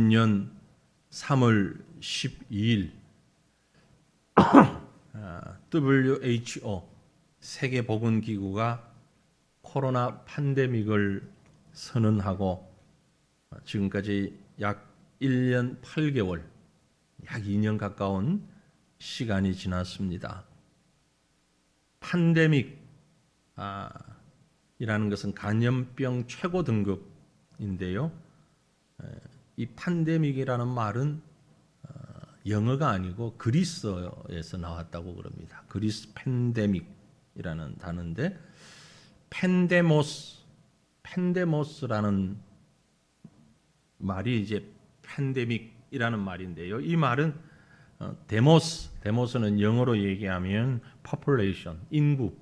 2020년 3월 12일 WHO 세계보건기구가 코로나 팬데믹을 선언하고 지금까지 약 1년 8개월, 약 2년 가까운 시간이 지났습니다. 팬데믹 이라는 것은 감염병 최고 등급인데요. 이 팬데믹이라는 말은 영어가 아니고 그리스어에서 나왔다고 그럽니다. 그리스 팬데믹이라는 단어인데 팬데모스라는 말이 이제 팬데믹이라는 말인데요. 이 말은 데모스는 영어로 얘기하면 population, 인구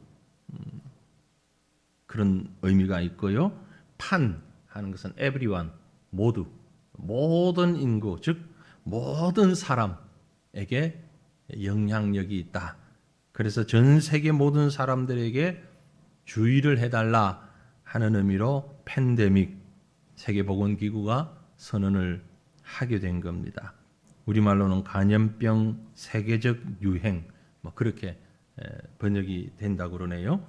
그런 의미가 있고요. 판 하는 것은 everyone, 모든 인구, 즉 모든 사람에게 영향력이 있다. 그래서 전 세계 모든 사람들에게 주의를 해달라 하는 의미로 팬데믹 세계보건기구가 선언을 하게 된 겁니다. 우리말로는 감염병 세계적 유행 그렇게 번역이 된다고 그러네요.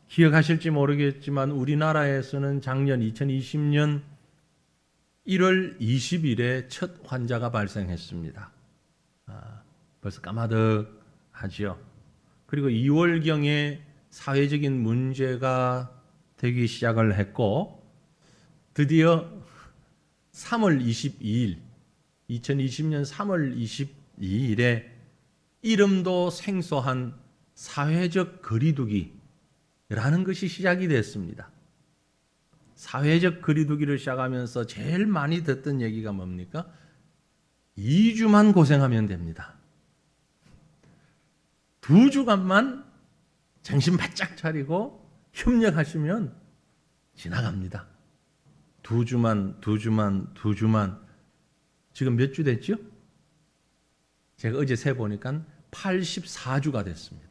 기억하실지 모르겠지만 우리나라에서는 작년 2020년 1월 20일에 첫 환자가 발생했습니다. 벌써 까마득하죠. 그리고 2월경에 사회적인 문제가 되기 시작을 했고 드디어 3월 22일, 2020년 3월 22일에 이름도 생소한 사회적 거리두기라는 것이 시작이 됐습니다. 사회적 거리두기를 시작하면서 제일 많이 듣던 얘기가 뭡니까? 2주만 고생하면 됩니다. 2주간만 정신 바짝 차리고 협력하시면 지나갑니다. 2주만. 지금 몇 주 됐죠? 제가 어제 세보니까 84주가 됐습니다.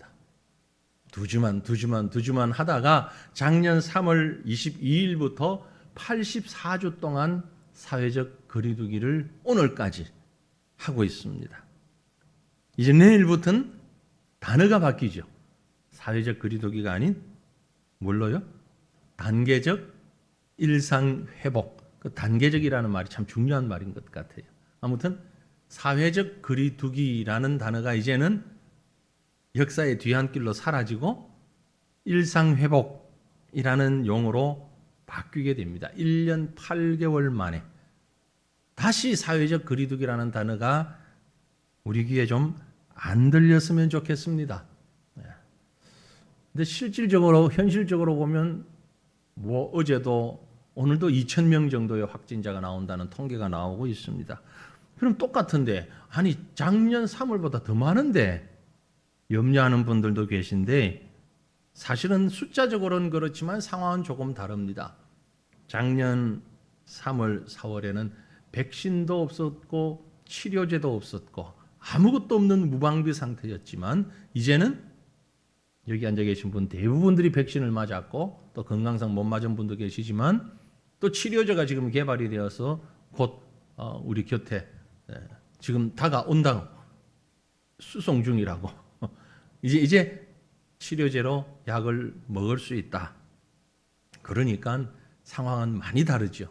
2주만 하다가 작년 3월 22일부터 84주 동안 사회적 거리두기를 오늘까지 하고 있습니다. 이제 내일부터는 단어가 바뀌죠. 사회적 거리두기가 아닌 뭘로요? 단계적 일상회복. 그 단계적이라는 말이 참 중요한 말인 것 같아요. 아무튼 사회적 거리두기라는 단어가 이제는 역사의 뒤안길로 사라지고 일상회복이라는 용어로 바뀌게 됩니다. 1년 8개월 만에 다시 사회적 거리두기라는 단어가 우리 귀에 좀 안 들렸으면 좋겠습니다. 근데 실질적으로 현실적으로 보면 어제도 오늘도 2,000명 정도의 확진자가 나온다는 통계가 나오고 있습니다. 그럼 똑같은데 아니 작년 3월보다 더 많은데 염려하는 분들도 계신데 사실은 숫자적으로는 그렇지만 상황은 조금 다릅니다. 작년 3월, 4월에는 백신도 없었고 치료제도 없었고 아무것도 없는 무방비 상태였지만 이제는 여기 앉아 계신 분 대부분들이 백신을 맞았고 또 건강상 못 맞은 분도 계시지만 또 치료제가 지금 개발이 되어서 곧 우리 곁에 지금 다가온다고 수송 중이라고 이제 치료제로 약을 먹을 수 있다. 그러니까 상황은 많이 다르죠.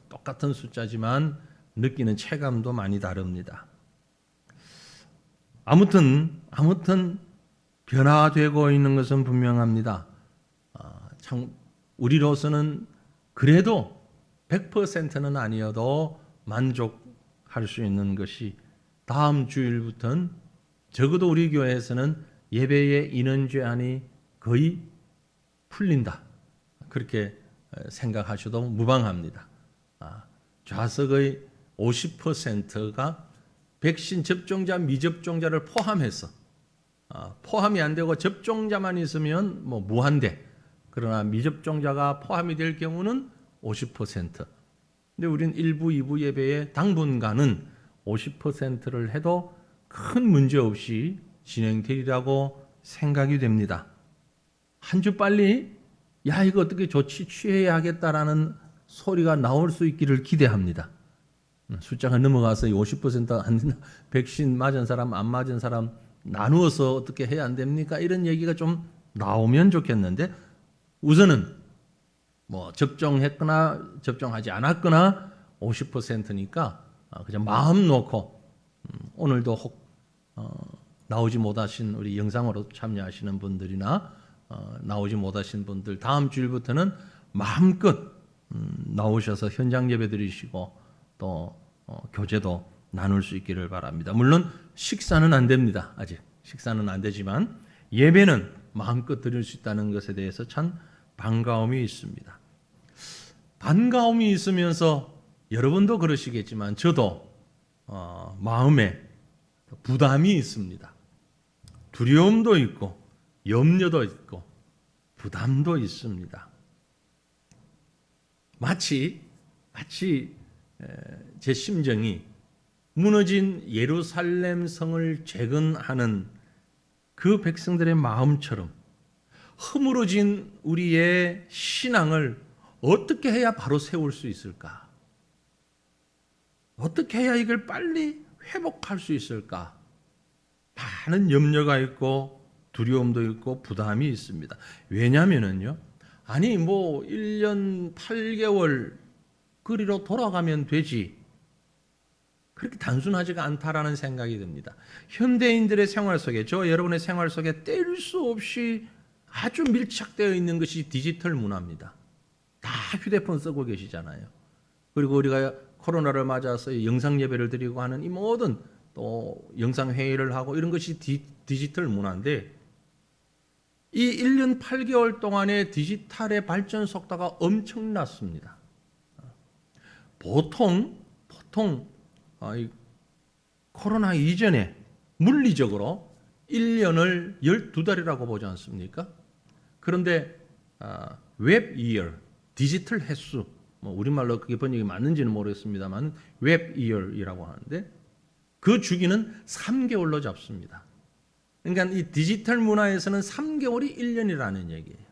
똑같은 숫자지만 느끼는 체감도 많이 다릅니다. 아무튼 변화되고 있는 것은 분명합니다. 참 우리로서는 그래도 100%는 아니어도 만족할 수 있는 것이 다음 주일부터는 적어도 우리 교회에서는 예배의 인원 제한이 거의 풀린다. 그렇게 생각하셔도 무방합니다. 좌석의 50%가 백신 접종자, 미접종자를 포함해서 포함이 안 되고 접종자만 있으면 무한대. 그러나 미접종자가 포함이 될 경우는 50%. 근데 우리는 1부, 2부 예배에 당분간은 50%를 해도 큰 문제 없이 진행되리라고 생각이 됩니다. 한 주 빨리 이거 어떻게 조치 취해야겠다라는 소리가 나올 수 있기를 기대합니다. 숫자가 넘어가서 50% 백신 맞은 사람 안 맞은 사람 나누어서 어떻게 해야 안 됩니까? 이런 얘기가 좀 나오면 좋겠는데 우선은 뭐 접종했거나 접종하지 않았거나 50%니까 그냥 마음 놓고 오늘도 혹 나오지 못하신 우리 영상으로 참여하시는 분들이나 나오지 못하신 분들 다음 주일부터는 마음껏 나오셔서 현장 예배 드리시고 또 교제도 나눌 수 있기를 바랍니다. 물론 식사는 안 됩니다. 아직 식사는 안 되지만 예배는 마음껏 드릴 수 있다는 것에 대해서 참 반가움이 있습니다. 반가움이 있으면서 여러분도 그러시겠지만 저도 마음에 부담이 있습니다. 두려움도 있고 염려도 있고 부담도 있습니다. 마치 제 심정이 무너진 예루살렘 성을 재건하는 그 백성들의 마음처럼 허물어진 우리의 신앙을 어떻게 해야 바로 세울 수 있을까? 어떻게 해야 이걸 빨리 회복할 수 있을까? 많은 염려가 있고 두려움도 있고 부담이 있습니다. 왜냐하면요, 아니 뭐 1년 8개월 그리로 돌아가면 되지. 그렇게 단순하지가 않다라는 생각이 듭니다. 현대인들의 생활 속에, 저 여러분의 생활 속에 뗄 수 없이 아주 밀착되어 있는 것이 디지털 문화입니다. 다 휴대폰 쓰고 계시잖아요. 그리고 우리가 코로나를 맞아서 영상 예배를 드리고 하는 이 모든 또 영상 회의를 하고 이런 것이 디지털 문화인데 이 1년 8개월 동안의 디지털의 발전 속도가 엄청났습니다. 보통 이 코로나 이전에 물리적으로 1년을 12달이라고 보지 않습니까? 그런데 웹 이어, 디지털 횟수, 뭐 우리말로 그게 번역이 맞는지는 모르겠습니다만 웹 이어이라고 하는데 그 주기는 3개월로 잡습니다. 그러니까 이 디지털 문화에서는 3개월이 1년이라는 얘기예요.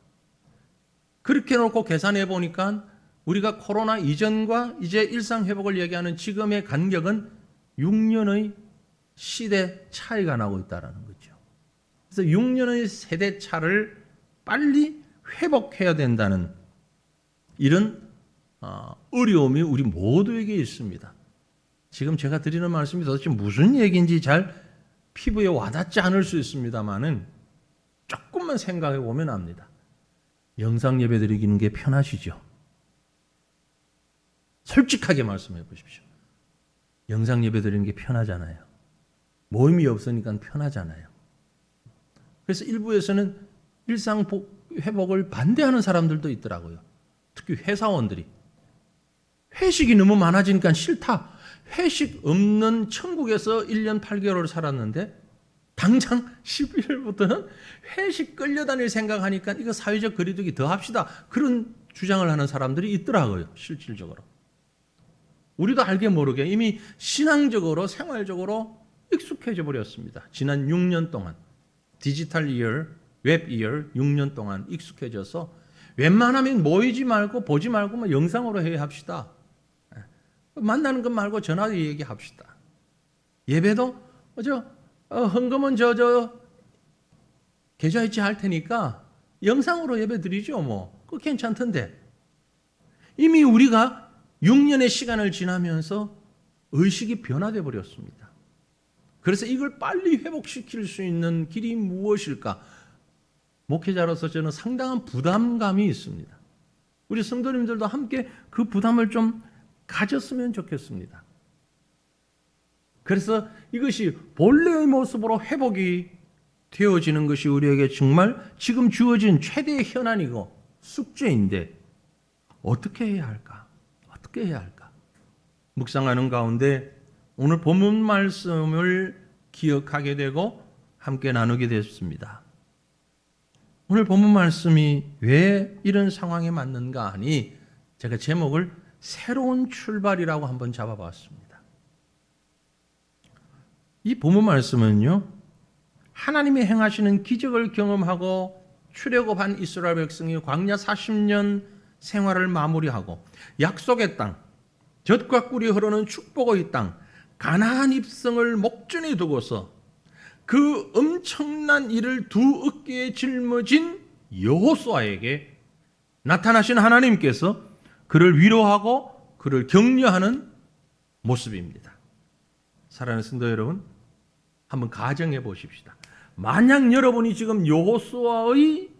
그렇게 놓고 계산해 보니까 우리가 코로나 이전과 이제 일상 회복을 얘기하는 지금의 간격은 6년의 시대 차이가 나고 있다는 거죠. 그래서 6년의 세대 차를 빨리 회복해야 된다는 이런 어려움이 우리 모두에게 있습니다. 지금 제가 드리는 말씀이 도대체 무슨 얘기인지 잘 피부에 와닿지 않을 수 있습니다만은 조금만 생각해 보면 압니다. 영상 예배 드리는 게 편하시죠? 솔직하게 말씀해 보십시오. 영상 예배 드리는 게 편하잖아요. 모임이 없으니까 편하잖아요. 그래서 일부에서는 일상 회복을 반대하는 사람들도 있더라고요. 특히 회사원들이. 회식이 너무 많아지니까 싫다. 회식 없는 천국에서 1년 8개월을 살았는데 당장 11월부터는 회식 끌려다닐 생각하니까 이거 사회적 거리두기 더 합시다. 그런 주장을 하는 사람들이 있더라고요. 실질적으로. 우리도 알게 모르게 이미 신앙적으로 생활적으로 익숙해져 버렸습니다. 지난 6년 동안 디지털 이어, 웹 이어 6년 동안 익숙해져서 웬만하면 모이지 말고 보지 말고 뭐 영상으로 해야 합시다. 만나는 것 말고 전화로 얘기합시다. 예배도 헌금은 계좌이체 할 테니까 영상으로 예배 드리죠. 뭐 그거 괜찮던데. 이미 우리가 6년의 시간을 지나면서 의식이 변화되어 버렸습니다. 그래서 이걸 빨리 회복시킬 수 있는 길이 무엇일까? 목회자로서 저는 상당한 부담감이 있습니다. 우리 성도님들도 함께 그 부담을 좀 가졌으면 좋겠습니다. 그래서 이것이 본래의 모습으로 회복이 되어지는 것이 우리에게 정말 지금 주어진 최대의 현안이고 숙제인데 어떻게 해야 할까? 어떻게 해야 할까? 묵상하는 가운데 오늘 본문 말씀을 기억하게 되고 함께 나누게 됐습니다. 오늘 본문 말씀이 왜 이런 상황에 맞는가 하니 제가 제목을 새로운 출발이라고 한번 잡아봤습니다. 이 본문 말씀은요, 하나님이 행하시는 기적을 경험하고 출애굽한 이스라엘 백성이 광야 40년 생활을 마무리하고 약속의 땅, 젖과 꿀이 흐르는 축복의 땅 가나안 입성을 목전에 두고서 그 엄청난 일을 두 어깨에 짊어진 여호수아에게 나타나신 하나님께서 그를 위로하고 그를 격려하는 모습입니다. 사랑하는 성도 여러분, 한번 가정해 보십시다. 만약 여러분이 지금 여호수아의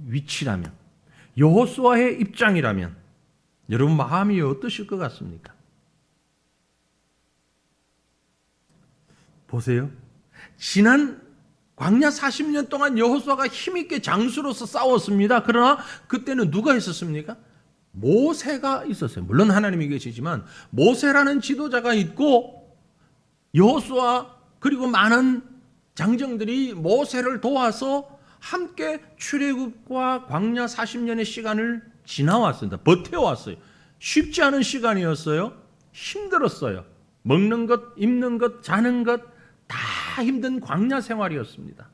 위치라면, 여호수아의 입장이라면 여러분 마음이 어떠실 것 같습니까? 보세요. 지난 광야 40년 동안 여호수아가 힘있게 장수로서 싸웠습니다. 그러나 그때는 누가 있었습니까? 모세가 있었어요. 물론 하나님이 계시지만 모세라는 지도자가 있고 여호수아 그리고 많은 장정들이 모세를 도와서 함께 출애굽과 광야 40년의 시간을 지나왔습니다. 버텨왔어요. 쉽지 않은 시간이었어요. 힘들었어요. 먹는 것, 입는 것, 자는 것 다 힘든 광야 생활이었습니다.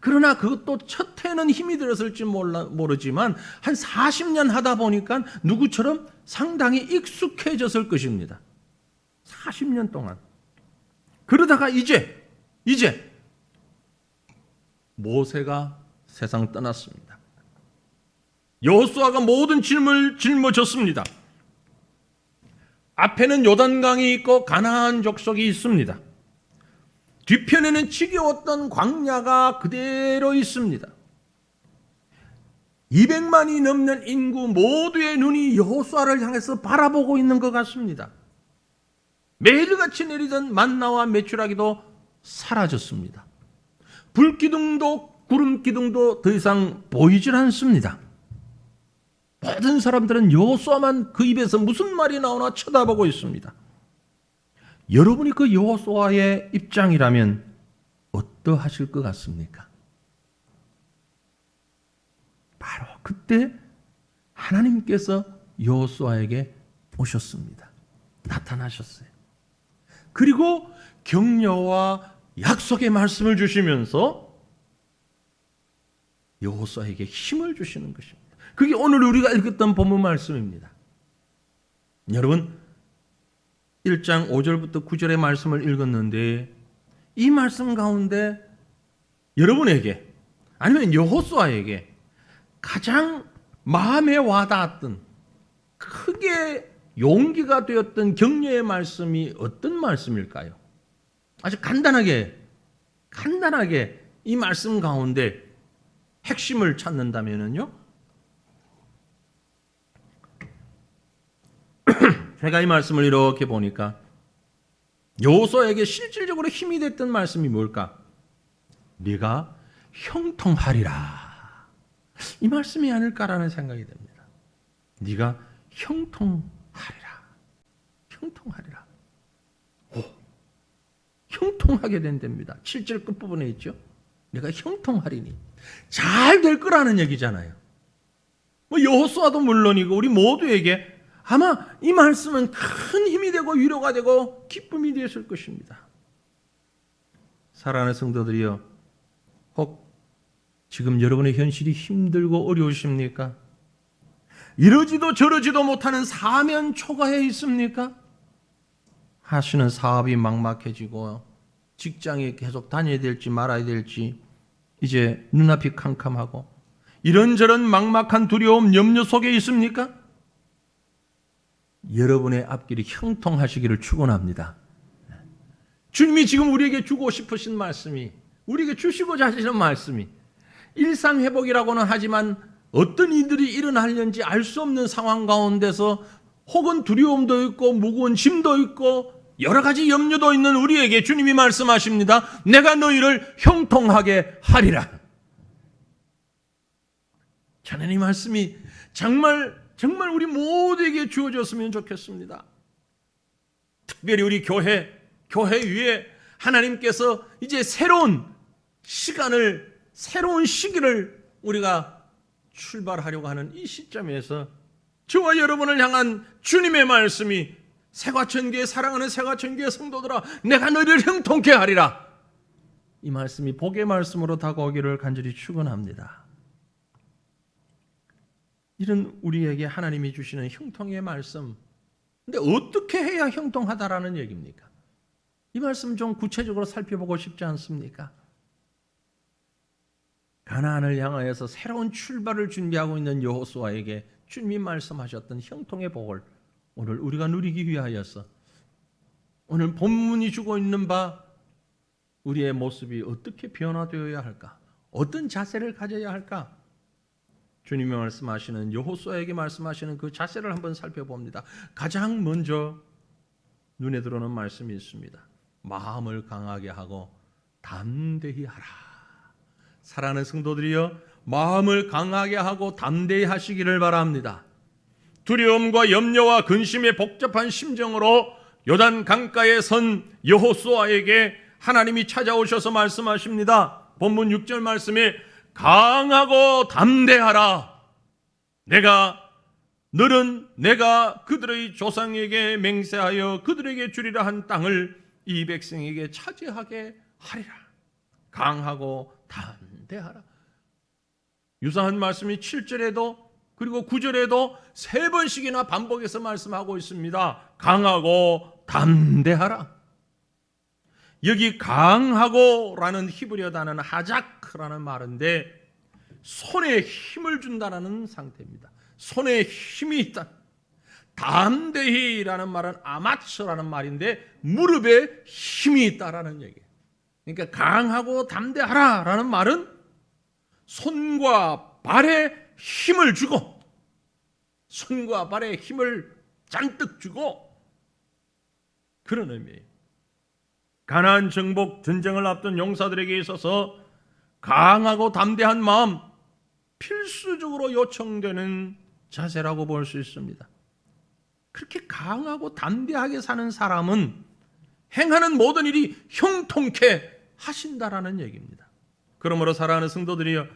그러나 그것도 첫 해는 힘이 들었을지 모르지만 한 40년 하다 보니까 누구처럼 상당히 익숙해졌을 것입니다. 40년 동안. 그러다가 이제 모세가 세상 떠났습니다. 여호수아가 모든 짐을 짊어졌습니다. 앞에는 요단강이 있고 가나안 족속이 있습니다. 뒤편에는 지겨웠던 광야가 그대로 있습니다. 200만이 넘는 인구 모두의 눈이 여호수아를 향해서 바라보고 있는 것 같습니다. 매일같이 내리던 만나와 메추라기도 사라졌습니다. 불기둥도 구름기둥도 더 이상 보이질 않습니다. 모든 사람들은 여호수아만 그 입에서 무슨 말이 나오나 쳐다보고 있습니다. 여러분이 그 여호수아의 입장이라면 어떠하실 것 같습니까? 바로 그때 하나님께서 여호수아에게 오셨습니다. 나타나셨어요. 그리고 격려와 약속의 말씀을 주시면서 여호수아에게 힘을 주시는 것입니다. 그게 오늘 우리가 읽었던 본문 말씀입니다. 여러분 1장 5절부터 9절의 말씀을 읽었는데 이 말씀 가운데 여러분에게 아니면 여호수아에게 가장 마음에 와닿았던 크게 용기가 되었던 격려의 말씀이 어떤 말씀일까요? 아주 간단하게 이 말씀 가운데 핵심을 찾는다면요. 제가 이 말씀을 이렇게 보니까 여호수아에게 실질적으로 힘이 됐던 말씀이 뭘까? 네가 형통하리라. 이 말씀이 아닐까라는 생각이 듭니다. 네가 형통하리라. 형통하게 된답니다. 7절 끝부분에 있죠. 내가 형통하리니. 잘 될 거라는 얘기잖아요. 여호수아도 물론이고 우리 모두에게 아마 이 말씀은 큰 힘이 되고 위로가 되고 기쁨이 되었을 것입니다. 사랑하는 성도들이여, 혹 지금 여러분의 현실이 힘들고 어려우십니까? 이러지도 저러지도 못하는 사면 초가에 있습니까? 하시는 사업이 막막해지고 직장에 계속 다녀야 될지 말아야 될지 이제 눈앞이 캄캄하고 이런저런 막막한 두려움, 염려 속에 있습니까? 여러분의 앞길이 형통하시기를 축원합니다. 주님이 지금 우리에게 주고 싶으신 말씀이, 우리에게 주시고자 하시는 말씀이 일상회복이라고는 하지만 어떤 일들이 일어나려는지 알 수 없는 상황 가운데서 혹은 두려움도 있고 무거운 짐도 있고 여러 가지 염려도 있는 우리에게 주님이 말씀하십니다. 내가 너희를 형통하게 하리라. 저는 이 말씀이 정말 우리 모두에게 주어졌으면 좋겠습니다. 특별히 우리 교회 위에 하나님께서 이제 새로운 시기를 우리가 출발하려고 하는 이 시점에서 저와 여러분을 향한 주님의 말씀이 새과천교회 사랑하는 새과천교회 성도들아, 내가 너희를 형통케 하리라. 이 말씀이 복의 말씀으로 다가오기를 간절히 축원합니다. 이런 우리에게 하나님이 주시는 형통의 말씀, 근데 어떻게 해야 형통하다라는 얘기입니까? 이 말씀 좀 구체적으로 살펴보고 싶지 않습니까? 가나안을 향하여서 새로운 출발을 준비하고 있는 여호수아에게 주님이 말씀하셨던 형통의 복을 오늘 우리가 누리기 위하여서 오늘 본문이 주고 있는 바 우리의 모습이 어떻게 변화되어야 할까? 어떤 자세를 가져야 할까? 주님이 말씀하시는 여호수아에게 말씀하시는 그 자세를 한번 살펴봅니다. 가장 먼저 눈에 들어오는 말씀이 있습니다. 마음을 강하게 하고 담대히 하라. 사랑하는 성도들이여, 마음을 강하게 하고 담대히 하시기를 바랍니다. 두려움과 염려와 근심의 복잡한 심정으로 요단 강가에 선 여호수아에게 하나님이 찾아오셔서 말씀하십니다. 본문 6절 말씀에 강하고 담대하라. 너는 내가 그들의 조상에게 맹세하여 그들에게 주리라 한 땅을 이 백성에게 차지하게 하리라. 강하고 담대하라. 유사한 말씀이 7절에도 그리고 9절에도 3번씩이나 반복해서 말씀하고 있습니다. 강하고 담대하라. 여기 강하고라는 히브리어 단어는 하자크라는 말인데 손에 힘을 준다라는 상태입니다. 손에 힘이 있다. 담대히라는 말은 아마츠라는 말인데 무릎에 힘이 있다라는 얘기예요. 그러니까 강하고 담대하라라는 말은 손과 발에 힘을 주고 손과 발에 힘을 잔뜩 주고 그런 의미예요. 가나안 정복 전쟁을 앞둔 용사들에게 있어서 강하고 담대한 마음 필수적으로 요청되는 자세라고 볼 수 있습니다. 그렇게 강하고 담대하게 사는 사람은 행하는 모든 일이 형통케 하신다라는 얘기입니다. 그러므로 사랑하는 성도들이여,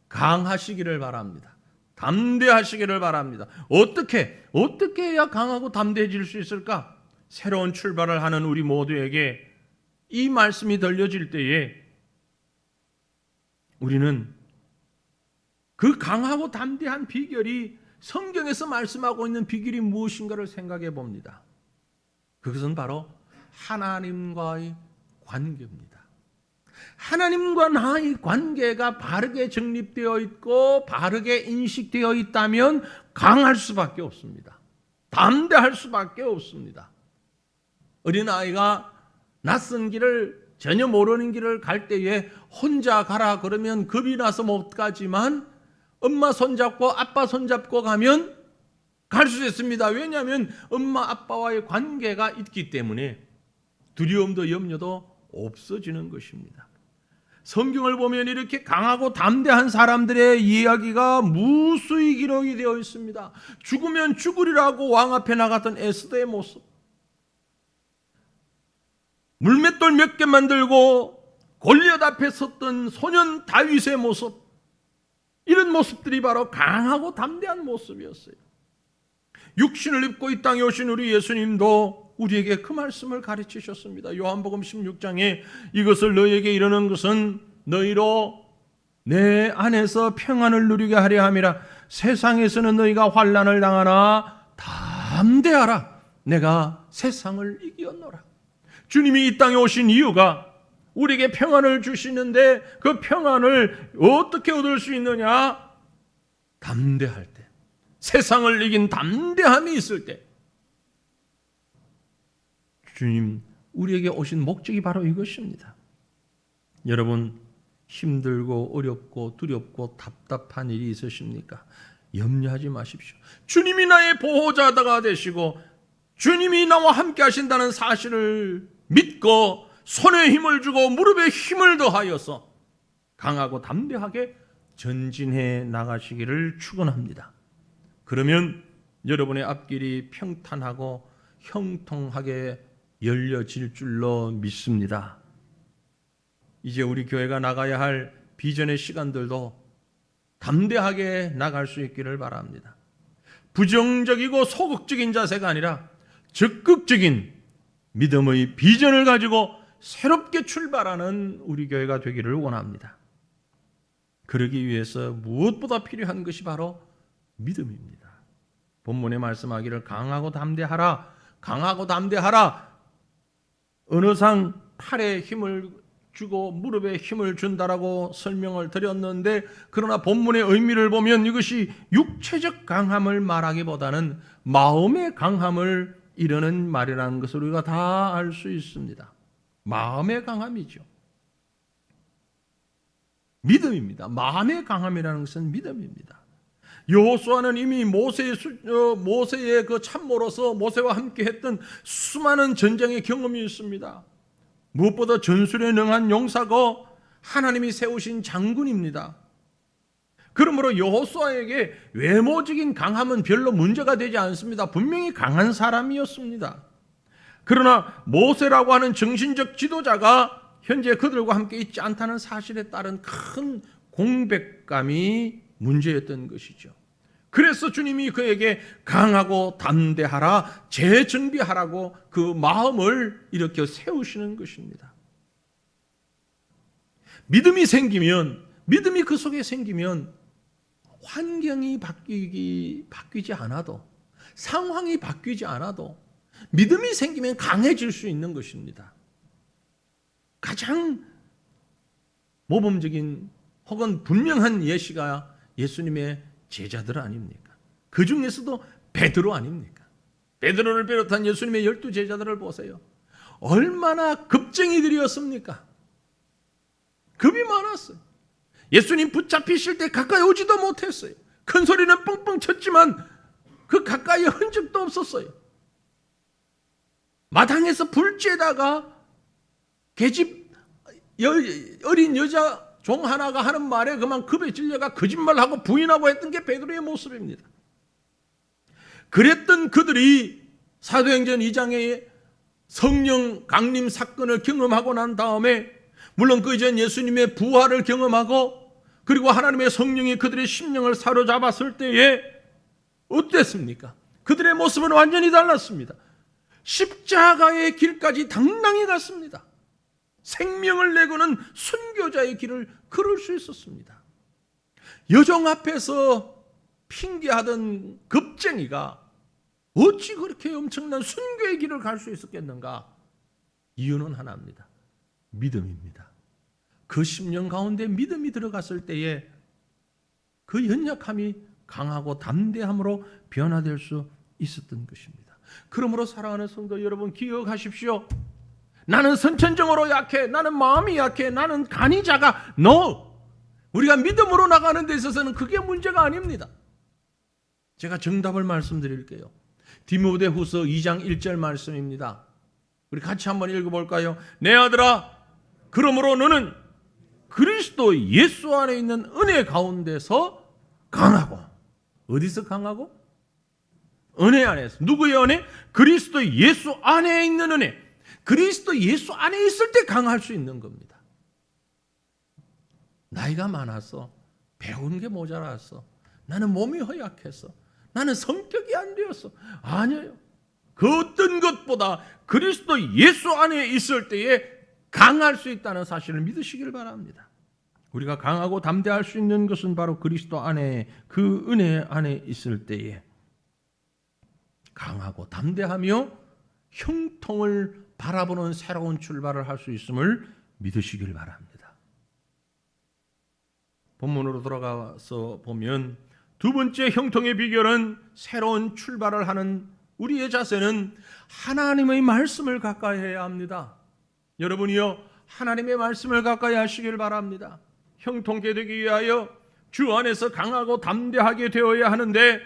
강하시기를 바랍니다. 담대하시기를 바랍니다. 어떻게 해야 강하고 담대해질 수 있을까? 새로운 출발을 하는 우리 모두에게 이 말씀이 들려질 때에 우리는 그 강하고 담대한 비결이 성경에서 말씀하고 있는 비결이 무엇인가를 생각해 봅니다. 그것은 바로 하나님과의 관계입니다. 하나님과 나의 관계가 바르게 정립되어 있고 바르게 인식되어 있다면 강할 수밖에 없습니다. 담대할 수밖에 없습니다. 어린아이가 낯선 길을 전혀 모르는 길을 갈 때에 혼자 가라 그러면 겁이 나서 못 가지만 엄마 손잡고 아빠 손잡고 가면 갈 수 있습니다. 왜냐하면 엄마 아빠와의 관계가 있기 때문에 두려움도 염려도 없어지는 것입니다. 성경을 보면 이렇게 강하고 담대한 사람들의 이야기가 무수히 기록이 되어 있습니다. 죽으면 죽으리라고 왕 앞에 나갔던 에스더의 모습, 물맷돌 몇 개 만들고 골리앗 앞에 섰던 소년 다윗의 모습, 이런 모습들이 바로 강하고 담대한 모습이었어요. 육신을 입고 이 땅에 오신 우리 예수님도 우리에게 그 말씀을 가르치셨습니다. 요한복음 16장에 이것을 너희에게 이르는 것은 너희로 내 안에서 평안을 누리게 하려 함이라. 세상에서는 너희가 환난을 당하나 담대하라. 내가 세상을 이기었노라. 주님이 이 땅에 오신 이유가 우리에게 평안을 주시는데 그 평안을 어떻게 얻을 수 있느냐? 담대할 때, 세상을 이긴 담대함이 있을 때. 주님, 우리에게 오신 목적이 바로 이것입니다. 여러분, 힘들고 어렵고 두렵고 답답한 일이 있으십니까? 염려하지 마십시오. 주님이 나의 보호자가 되시고 주님이 나와 함께 하신다는 사실을 믿고 손에 힘을 주고 무릎에 힘을 더하여서 강하고 담대하게 전진해 나가시기를 축원합니다. 그러면 여러분의 앞길이 평탄하고 형통하게 열려질 줄로 믿습니다. 이제 우리 교회가 나가야 할 비전의 시간들도 담대하게 나갈 수 있기를 바랍니다. 부정적이고 소극적인 자세가 아니라 적극적인 믿음의 비전을 가지고 새롭게 출발하는 우리 교회가 되기를 원합니다. 그러기 위해서 무엇보다 필요한 것이 바로 믿음입니다. 본문에 말씀하기를 강하고 담대하라, 강하고 담대하라. 어느 상 팔에 힘을 주고 무릎에 힘을 준다라고 설명을 드렸는데, 그러나 본문의 의미를 보면 이것이 육체적 강함을 말하기보다는 마음의 강함을 이르는 말이라는 것을 우리가 다 알 수 있습니다. 마음의 강함이죠. 믿음입니다. 마음의 강함이라는 것은 믿음입니다. 여호수아는 이미 모세의 그 참모로서 모세와 함께 했던 수많은 전쟁의 경험이 있습니다. 무엇보다 전술에 능한 용사고 하나님이 세우신 장군입니다. 그러므로 여호수아에게 외모적인 강함은 별로 문제가 되지 않습니다. 분명히 강한 사람이었습니다. 그러나 모세라고 하는 정신적 지도자가 현재 그들과 함께 있지 않다는 사실에 따른 큰 공백감이 문제였던 것이죠. 그래서 주님이 그에게 강하고 담대하라, 재정비하라고 그 마음을 이렇게 세우시는 것입니다. 믿음이 그 속에 생기면 환경이 바뀌지 않아도, 상황이 바뀌지 않아도 믿음이 생기면 강해질 수 있는 것입니다. 가장 모범적인 혹은 분명한 예시가 예수님의 제자들 아닙니까? 그 중에서도 베드로 아닙니까? 베드로를 비롯한 예수님의 12 제자들을 보세요. 얼마나 겁쟁이들이었습니까? 겁이 많았어요. 예수님 붙잡히실 때 가까이 오지도 못했어요. 큰 소리는 뻥뻥 쳤지만 그 가까이에 흔적도 없었어요. 마당에서 불 쬐다가 계집 어린 여자 종 하나가 하는 말에 그만 겁에 질려가 거짓말하고 부인하고 했던 게 베드로의 모습입니다. 그랬던 그들이 사도행전 2장의 성령 강림 사건을 경험하고 난 다음에, 물론 그 전 예수님의 부활을 경험하고 그리고 하나님의 성령이 그들의 심령을 사로잡았을 때에 어땠습니까? 그들의 모습은 완전히 달랐습니다. 십자가의 길까지 당당히 갔습니다. 생명을 내고는 순교자의 길을 걸을 수 있었습니다. 여종 앞에서 핑계하던 겁쟁이가 어찌 그렇게 엄청난 순교의 길을 갈 수 있었겠는가? 이유는 하나입니다. 믿음입니다. 그 심령 가운데 믿음이 들어갔을 때에 그 연약함이 강하고 담대함으로 변화될 수 있었던 것입니다. 그러므로 사랑하는 성도 여러분, 기억하십시오. 나는 선천적으로 약해, 나는 마음이 약해, 나는 간이 작아. 우리가 믿음으로 나가는 데 있어서는 그게 문제가 아닙니다. 제가 정답을 말씀드릴게요. 디모데후서 2장 1절 말씀입니다. 우리 같이 한번 읽어볼까요? 내 아들아, 그러므로 너는 그리스도 예수 안에 있는 은혜 가운데서 강하고. 어디서 강하고? 은혜 안에서. 누구의 은혜? 그리스도 예수 안에 있는 은혜. 그리스도 예수 안에 있을 때 강할 수 있는 겁니다. 나이가 많았어. 배운 게 모자랐어. 나는 몸이 허약했어. 나는 성격이 안 되었어. 아니에요. 그 어떤 것보다 그리스도 예수 안에 있을 때에 강할 수 있다는 사실을 믿으시길 바랍니다. 우리가 강하고 담대할 수 있는 것은 바로 그리스도 안에, 그 은혜 안에 있을 때에 강하고 담대하며 형통을 바라보는 새로운 출발을 할 수 있음을 믿으시길 바랍니다. 본문으로 돌아가서 보면 두 번째 형통의 비결은 새로운 출발을 하는 우리의 자세는 하나님의 말씀을 가까이 해야 합니다. 여러분이요, 하나님의 말씀을 가까이 하시길 바랍니다. 형통케 되기 위하여 주 안에서 강하고 담대하게 되어야 하는데,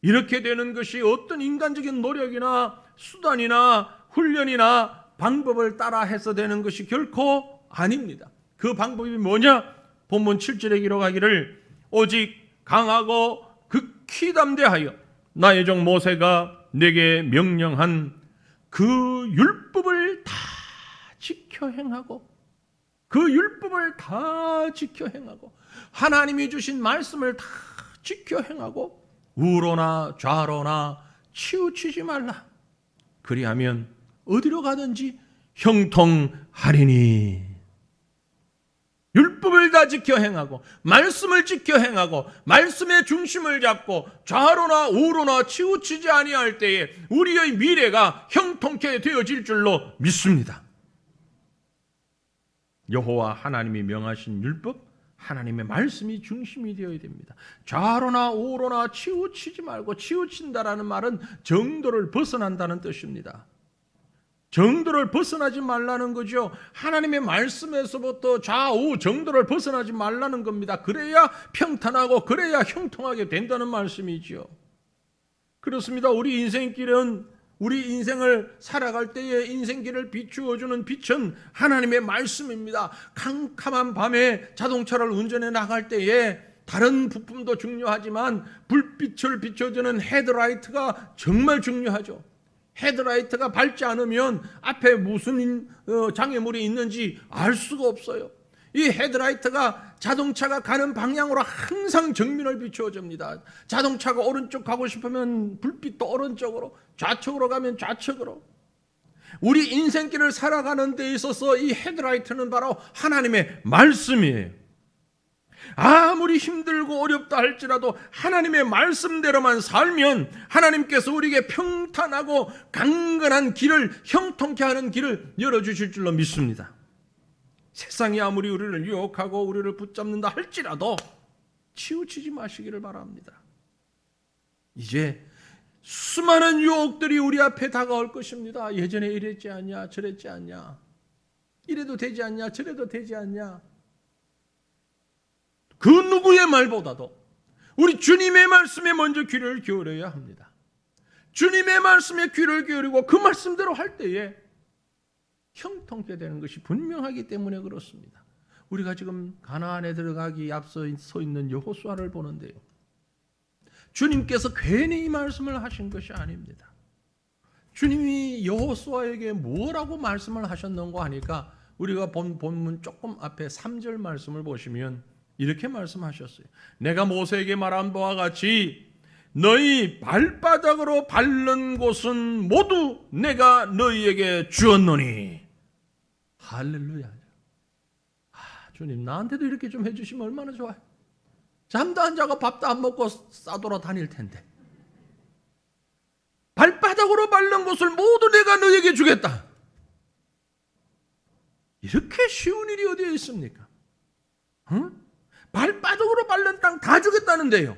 이렇게 되는 것이 어떤 인간적인 노력이나 수단이나 훈련이나 방법을 따라 해서 되는 것이 결코 아닙니다. 그 방법이 뭐냐? 본문 7절에 기록하기를 오직 강하고 극히 담대하여 나의 종 모세가 내게 명령한 그 율법을 다 지켜 행하고, 그 율법을 다 지켜 행하고, 하나님이 주신 말씀을 다 지켜 행하고, 우로나 좌로나 치우치지 말라. 그리하면 어디로 가든지 형통하리니. 율법을 다 지켜 행하고 말씀을 지켜 행하고 말씀의 중심을 잡고 좌로나 우로나 치우치지 아니할 때에 우리의 미래가 형통케 되어질 줄로 믿습니다. 여호와 하나님이 명하신 율법, 하나님의 말씀이 중심이 되어야 됩니다. 좌로나 우로나 치우치지 말고, 치우친다라는 말은 정도를 벗어난다는 뜻입니다. 정도를 벗어나지 말라는 거죠. 하나님의 말씀에서부터 좌우 정도를 벗어나지 말라는 겁니다. 그래야 평탄하고 그래야 형통하게 된다는 말씀이지요. 그렇습니다. 우리 인생길은, 우리 인생을 살아갈 때에 인생길을 비추어주는 빛은 하나님의 말씀입니다. 캄캄한 밤에 자동차를 운전해 나갈 때에 다른 부품도 중요하지만 불빛을 비춰주는 헤드라이트가 정말 중요하죠. 헤드라이트가 밝지 않으면 앞에 무슨 장애물이 있는지 알 수가 없어요. 이 헤드라이트가 자동차가 가는 방향으로 항상 정면을 비추어줍니다. 자동차가 오른쪽 가고 싶으면 불빛도 오른쪽으로, 좌측으로 가면 좌측으로. 우리 인생길을 살아가는 데 있어서 이 헤드라이트는 바로 하나님의 말씀이에요. 아무리 힘들고 어렵다 할지라도 하나님의 말씀대로만 살면 하나님께서 우리에게 평탄하고 강건한 길을, 형통케 하는 길을 열어주실 줄로 믿습니다. 세상이 아무리 우리를 유혹하고 우리를 붙잡는다 할지라도 치우치지 마시기를 바랍니다. 이제 수많은 유혹들이 우리 앞에 다가올 것입니다. 예전에 이랬지 않냐, 저랬지 않냐, 이래도 되지 않냐, 저래도 되지 않냐. 그 누구의 말보다도 우리 주님의 말씀에 먼저 귀를 기울여야 합니다. 주님의 말씀에 귀를 기울이고 그 말씀대로 할 때에 형통케 되는 것이 분명하기 때문에 그렇습니다. 우리가 지금 가나안에 들어가기 앞서 서 있는 여호수아를 보는데요, 주님께서 괜히 이 말씀을 하신 것이 아닙니다. 주님이 여호수아에게 뭐라고 말씀을 하셨는가 하니까 우리가 본 본문 조금 앞에 3절 말씀을 보시면 이렇게 말씀하셨어요. 내가 모세에게 말한 바와 같이 너희 발바닥으로 밟는 곳은 모두 내가 너희에게 주었노니. 할렐루야. 주님 나한테도 이렇게 좀 해주시면 얼마나 좋아요. 잠도 안 자고 밥도 안 먹고 싸돌아 다닐 텐데 발바닥으로 밟는 곳을 모두 내가 너희에게 주겠다. 이렇게 쉬운 일이 어디에 있습니까? 응? 발바닥으로 밟는 땅 다 주겠다는데요.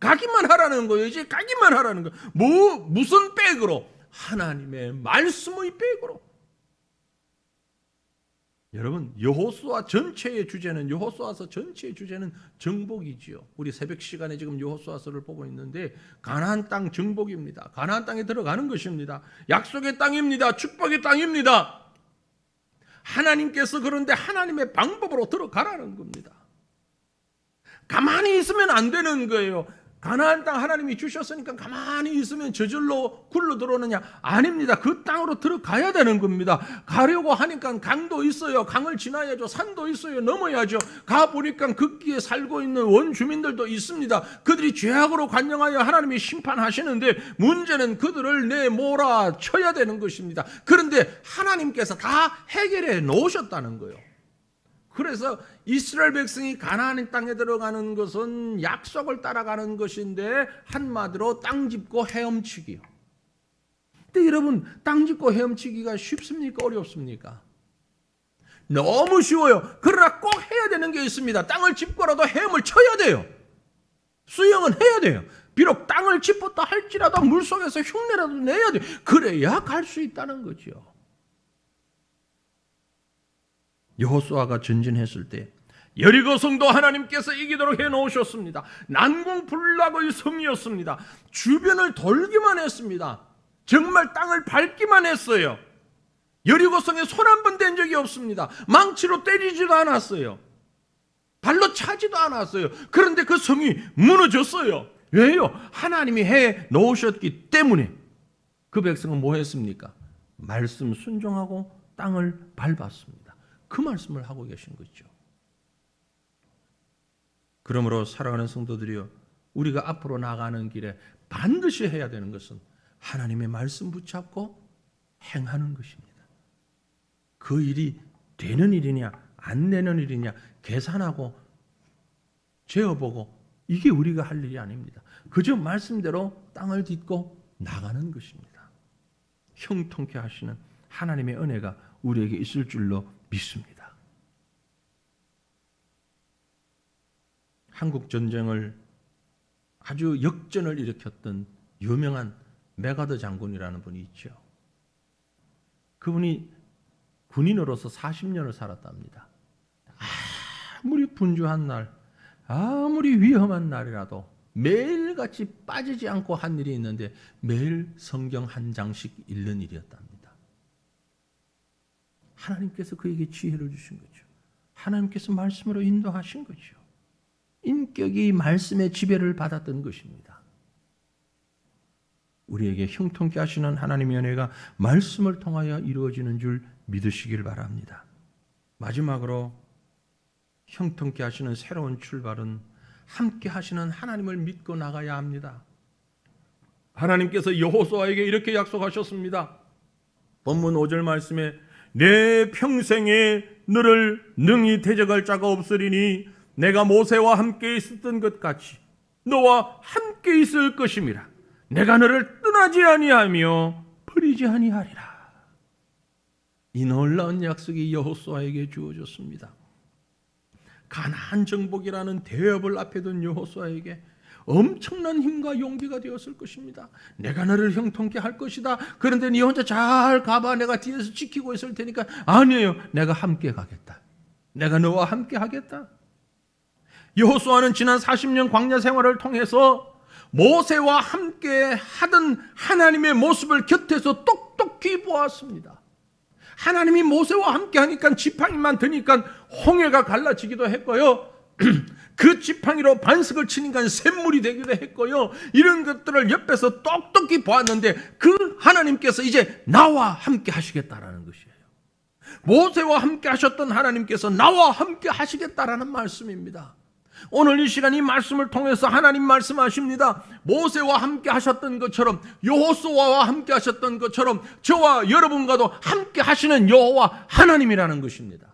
가기만 하라는 거예요. 이제 가기만 하라는 거예요. 무슨 백으로? 하나님의 말씀의 백으로. 여러분, 여호수아 전체의 주제는, 여호수아서 전체의 주제는 정복이지요. 우리 새벽 시간에 지금 여호수아서를 보고 있는데 가나안 땅 정복입니다. 가나안 땅에 들어가는 것입니다. 약속의 땅입니다. 축복의 땅입니다. 하나님께서 그런데 하나님의 방법으로 들어가라는 겁니다. 가만히 있으면 안 되는 거예요. 가나안 땅 하나님이 주셨으니까 가만히 있으면 저절로 굴러 들어오느냐? 아닙니다. 그 땅으로 들어가야 되는 겁니다. 가려고 하니까 강도 있어요. 강을 지나야죠. 산도 있어요. 넘어야죠. 가보니까 거기에 살고 있는 원주민들도 있습니다. 그들이 죄악으로 관영하여 하나님이 심판하시는데 문제는 그들을 내몰아 쳐야 되는 것입니다. 그런데 하나님께서 다 해결해 놓으셨다는 거예요. 그래서 이스라엘 백성이 가나안 땅에 들어가는 것은 약속을 따라가는 것인데 한마디로 땅 짚고 헤엄치기요. 근데 여러분, 땅 짚고 헤엄치기가 쉽습니까? 어렵습니까? 너무 쉬워요. 그러나 꼭 해야 되는 게 있습니다. 땅을 짚고라도 헤엄을 쳐야 돼요. 수영은 해야 돼요. 비록 땅을 짚었다 할지라도 물속에서 흉내라도 내야 돼요. 그래야 갈 수 있다는 거죠. 여호수아가 전진했을 때 여리고 성도 하나님께서 이기도록 해놓으셨습니다. 난공불락의 성이었습니다. 주변을 돌기만 했습니다. 정말 땅을 밟기만 했어요. 여리고 성에 손 한 번 댄 적이 없습니다. 망치로 때리지도 않았어요. 발로 차지도 않았어요. 그런데 그 성이 무너졌어요. 왜요? 하나님이 해 놓으셨기 때문에. 그 백성은 뭐 했습니까? 말씀 순종하고 땅을 밟았습니다. 그 말씀을 하고 계신 거죠. 그러므로 사랑하는 성도들이여, 우리가 앞으로 나가는 길에 반드시 해야 되는 것은 하나님의 말씀 붙잡고 행하는 것입니다. 그 일이 되는 일이냐 안 내는 일이냐 계산하고 재어보고 이게 우리가 할 일이 아닙니다. 그저 말씀대로 땅을 딛고 나가는 것입니다. 형통케 하시는 하나님의 은혜가 우리에게 있을 줄로 믿습니다. 한국 전쟁을 아주 역전을 일으켰던 유명한 메가더 장군이라는 분이 있죠. 그분이 군인으로서 40년을 살았답니다. 아무리 분주한 날, 아무리 위험한 날이라도 매일같이 빠지지 않고 한 일이 있는데 매일 성경 한 장씩 읽는 일이었답니다. 하나님께서 그에게 지혜를 주신 거죠. 하나님께서 말씀으로 인도하신 거죠. 인격이 말씀의 지배를 받았던 것입니다. 우리에게 형통케 하시는 하나님의 은혜가 말씀을 통하여 이루어지는 줄 믿으시길 바랍니다. 마지막으로 형통케 하시는 새로운 출발은 함께 하시는 하나님을 믿고 나가야 합니다. 하나님께서 여호수아에게 이렇게 약속하셨습니다. 본문 5절 말씀에 내 평생에 너를 능히 대적할 자가 없으리니 내가 모세와 함께 있었던 것 같이 너와 함께 있을 것임이라. 내가 너를 떠나지 아니하며 버리지 아니하리라. 이 놀라운 약속이 여호수아에게 주어졌습니다. 가나안 정복이라는 대업을 앞에 둔 여호수아에게 엄청난 힘과 용기가 되었을 것입니다. 내가 너를 형통케 할 것이다. 그런데 네 혼자 잘 가봐. 내가 뒤에서 지키고 있을 테니까. 아니에요. 내가 함께 가겠다. 내가 너와 함께 하겠다. 여호수아는 지난 40년 광야 생활을 통해서 모세와 함께 하던 하나님의 모습을 곁에서 똑똑히 보았습니다. 하나님이 모세와 함께 하니까 지팡이만 드니까 홍해가 갈라지기도 했고요. 그 지팡이로 반석을 치니까 샘물이 되기도 했고요. 이런 것들을 옆에서 똑똑히 보았는데 그 하나님께서 이제 나와 함께 하시겠다라는 것이에요. 모세와 함께 하셨던 하나님께서 나와 함께 하시겠다라는 말씀입니다. 오늘 이 시간 이 말씀을 통해서 하나님 말씀하십니다. 모세와 함께 하셨던 것처럼 여호수아와 함께 하셨던 것처럼 저와 여러분과도 함께 하시는 여호와 하나님이라는 것입니다.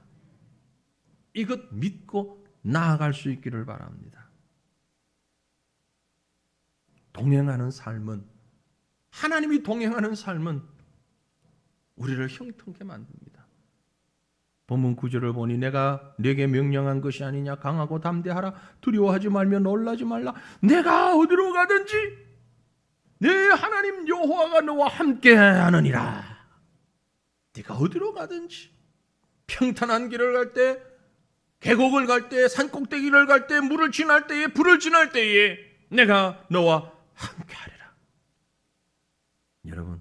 이것 믿고 나아갈 수 있기를 바랍니다. 동행하는 삶은, 하나님이 동행하는 삶은 우리를 형통케 만듭니다. 본문 9절을 보니 내가 네게 명령한 것이 아니냐. 강하고 담대하라. 두려워하지 말며 놀라지 말라. 내가 어디로 가든지 네 하나님 여호와가 너와 함께 하느니라. 네가 어디로 가든지 평탄한 길을 갈 때, 계곡을 갈 때, 산꼭대기를 갈 때, 물을 지날 때에, 불을 지날 때에 내가 너와 함께 하리라. 여러분,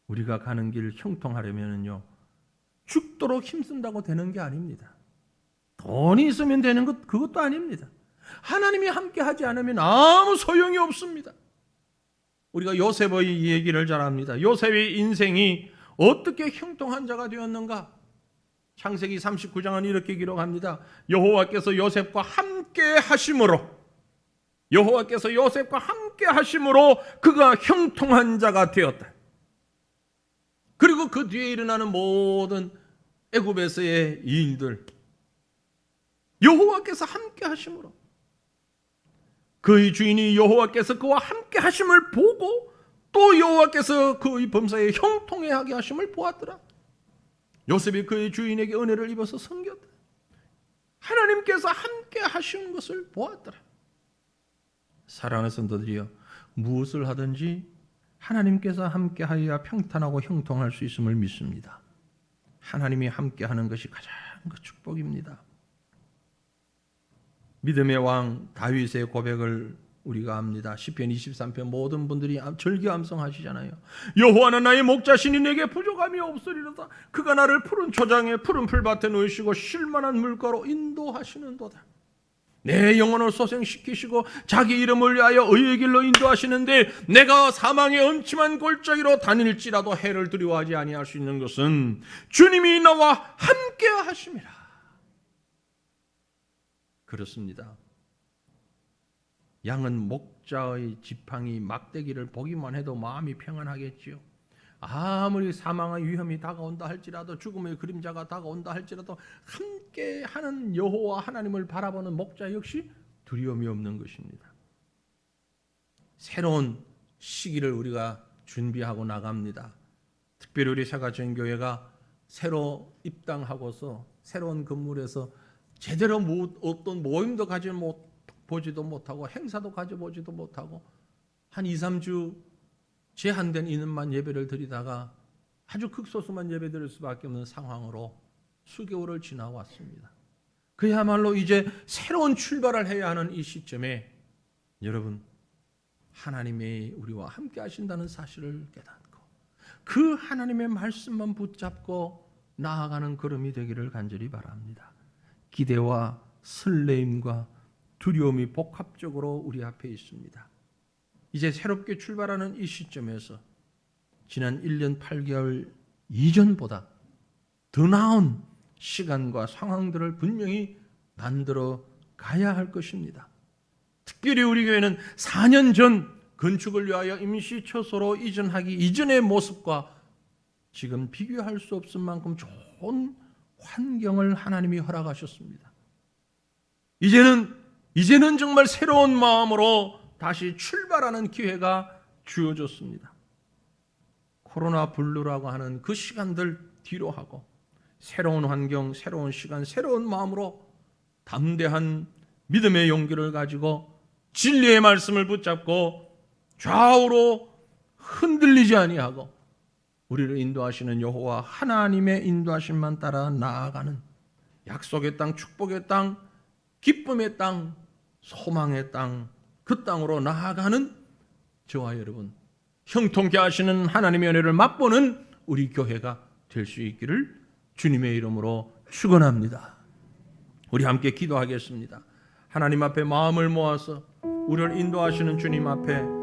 우리가 가는 길 형통하려면요 죽도록 힘쓴다고 되는 게 아닙니다. 돈이 있으면 되는 것, 그것도 아닙니다. 하나님이 함께 하지 않으면 아무 소용이 없습니다. 우리가 요셉의 얘기를 잘 압니다. 요셉의 인생이 어떻게 형통한 자가 되었는가? 창세기 39장은 이렇게 기록합니다. 여호와께서 요셉과 함께 하심으로, 여호와께서 요셉과 함께 하심으로 그가 형통한 자가 되었다. 그리고 그 뒤에 일어나는 모든 애굽에서의 일들, 여호와께서 함께 하심으로 그의 주인이 여호와께서 그와 함께 하심을 보고 또 여호와께서 그의 범사에 형통해 하게 하심을 보았더라. 요셉이 그의 주인에게 은혜를 입어서 섬겼다. 하나님께서 함께 하시는 것을 보았더라. 사랑하는 성도들이여, 무엇을 하든지 하나님께서 함께하여야 평탄하고 형통할 수 있음을 믿습니다. 하나님이 함께하는 것이 가장 큰 축복입니다. 믿음의 왕 다윗의 고백을 우리가 압니다. 시편 23편 모든 분들이 절기 암송하시잖아요. 여호와는 나의 목자시니 내게 부족함이 없으리로다. 그가 나를 푸른 초장에 푸른 풀밭에 놓으시고 쉴만한 물가로 인도하시는도다. 내 영혼을 소생시키시고 자기 이름을 위하여 의의 길로 인도하시는데 내가 사망의 음침한 골짜기로 다닐지라도 해를 두려워하지 아니할 수 있는 것은 주님이 나와 함께 하심이라. 그렇습니다. 양은 목자의 지팡이 막대기를 보기만 해도 마음이 평안하겠지요. 아무리 사망의 위험이 다가온다 할지라도, 죽음의 그림자가 다가온다 할지라도 함께하는 여호와 하나님을 바라보는 목자 역시 두려움이 없는 것입니다. 새로운 시기를 우리가 준비하고 나갑니다. 특별히 우리 사가정교회가 새로 입당하고서 새로운 건물에서 제대로 어떤 모임도 보지도 못하고 행사도 가져보지도 못하고 한 2, 3주 제한된 인원만 예배를 드리다가 아주 극소수만 예배 드릴 수밖에 없는 상황으로 수개월을 지나왔습니다. 그야말로 이제 새로운 출발을 해야 하는 이 시점에 여러분, 하나님이 우리와 함께 하신다는 사실을 깨닫고 그 하나님의 말씀만 붙잡고 나아가는 걸음이 되기를 간절히 바랍니다. 기대와 설레임과 두려움이 복합적으로 우리 앞에 있습니다. 이제 새롭게 출발하는 이 시점에서 지난 1년 8개월 이전보다 더 나은 시간과 상황들을 분명히 만들어 가야 할 것입니다. 특별히 우리 교회는 4년 전 건축을 위하여 임시초소로 이전하기 이전의 모습과 지금 비교할 수 없을 만큼 좋은 환경을 하나님이 허락하셨습니다. 이제는 정말 새로운 마음으로 다시 출발하는 기회가 주어졌습니다. 코로나 블루라고 하는 그 시간들 뒤로 하고 새로운 환경, 새로운 시간, 새로운 마음으로 담대한 믿음의 용기를 가지고 진리의 말씀을 붙잡고 좌우로 흔들리지 아니하고 우리를 인도하시는 여호와 하나님의 인도하심만 따라 나아가는 약속의 땅, 축복의 땅, 기쁨의 땅, 소망의 땅, 그 땅으로 나아가는 저와 여러분, 형통케 하시는 하나님의 은혜를 맛보는 우리 교회가 될 수 있기를 주님의 이름으로 축원합니다. 우리 함께 기도하겠습니다. 하나님 앞에 마음을 모아서 우리를 인도하시는 주님 앞에